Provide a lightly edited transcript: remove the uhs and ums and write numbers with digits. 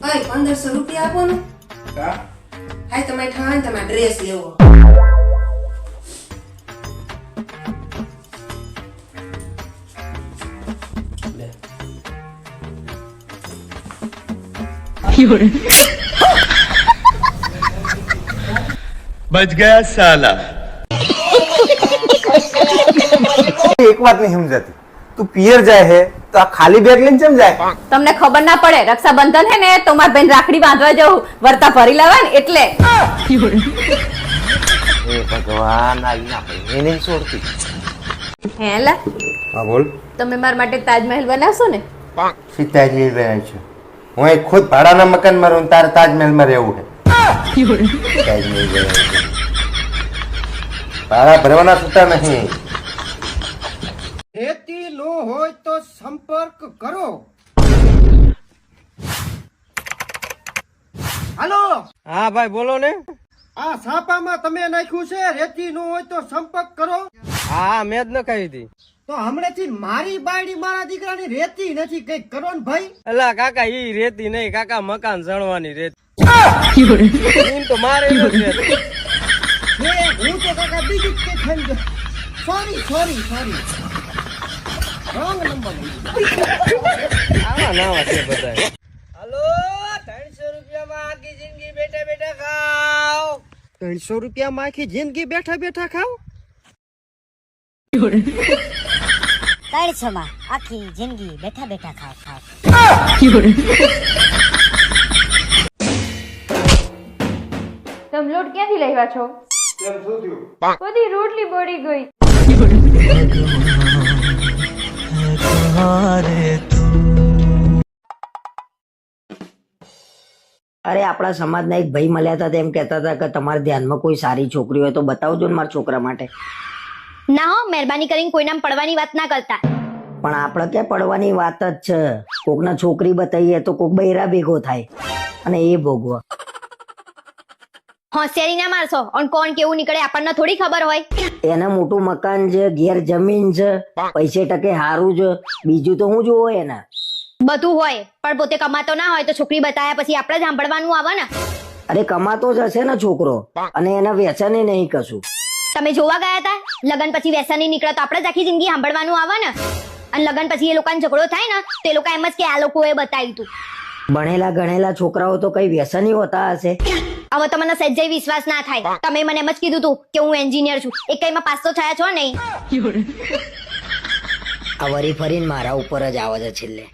ભાઈ 1500 રૂપિયા આપો ને. હાય તમારે ઠાણ તમારે ડ્રેસ લેવો. बच गया साला. एक बात नहीं समझाती તું પિયર જાય હે તો આ ખાલી બેગ લઈને કેમ જાય? તમને ખબર ના પડે રક્ષાબંધન હે ને તો માર બેન રાખડી બાંધવા જવું વર્તા ભરી લેવા ને એટલે એ ભગવાન આ ના એને છોડતી. હેલા હા બોલ. તમે માર માટે તાજમહેલ બનાવશો ને? સીતાજી બનાવી છે. હું અહીં ખુદ ભાડાના મકાનમાં રહું તારે તાજમહેલમાં રહેવું છે. તાજમહેલ બનાવી છે. ભાડા ભરવાના છૂટા નહીં. ખેતી નો હોય તો સંપર્ક કરો. હાલો. હા ભાઈ બોલો ને. આ છાપામાં તમે નાખ્યું છે રેતી નો હોય તો સંપર્ક કરો. હા મેં જ નખાવી હતી. તો હમણાંથી મારી બાયડી મારા દીકરાની રેતી નથી, કઈક કરો ને ભાઈ. અલા કાકા ઈ રેતી નહીં કાકા, મકાન સણવાની રેતી. એમ તો મારે એમ જ છે. હું તો કાકા બીજું જ કઈ થઈ ગયો. Sorry wrong number. આવા નાવા છે બધા. હાલો 300 રૂપિયામાં આખી જિંદગી બેઠા બેઠા ખાઓ. 300 રૂપિયામાં આખી જિંદગી બેઠા બેઠા ખાવ. 300 માં આખી જિંદગી બેઠા બેઠા ખાવ. તમે લોટ ક્યાંથી લાવ્યા છો? બધી રોટલી બળી ગઈ. અરે આપણા સમાજના એક ભાઈ મળ્યા હતા, તેમ કહેતા હતા કે તમારા ધ્યાનમાં કોઈ સારી છોકરી હોય તો બતાવજો ને મારા છોકરા માટે. ના હો, મહેરબાની કરીને કોઈના પડવાની વાત ના કરતા. પણ આપણે ક્યાં પડવાની વાત જ છે. કોકના છોકરી બતાવીએ તો કોક બૈરા ભેગો થાય અને એ ભોગવા. હોશિયારી ના મારશો. અને કોણ કેવું નીકળે આપણને થોડી ખબર હોય. એને મોટું મકાન છે, ઘેર જમીન છે, પૈસે ટકે હારું છે, બીજું તો હું જોવો એના. બધું હોય પણ પોતે કમાતો ના હોય તો છોકરી બતાવ્યા પછી આપણે જ સાંભળવાનું આવે ને. અરે કમાતો જ હશે ને છોકરો, અને એના વ્યસને નહીં કશું. તમે જોવા ગયા હતા? લગન પછી વ્યસન નહીં નીકળે તો આપણે જ આખી જિંદગી સાંભળવાનું આવે ને. અને લગન પછી એ લોકોને ઝઘડો થાય ને તો એ લોકો એમ જ કે આ લોકોએ બતાવ્યું તું. ભણેલા ગણેલા છોકરાઓ તો કઈ વ્યસની હોતા હશે. હવે તો મને સહેજે વિશ્વાસ ના થાય. તમે મને એમ જ કીધું તું કે હું એન્જિનિયર છું, એક કઈમાં પાસ તો થયા છો નહીં. આ વરી ફરીને મારા ઉપર જ આવે છે છેલ્લે.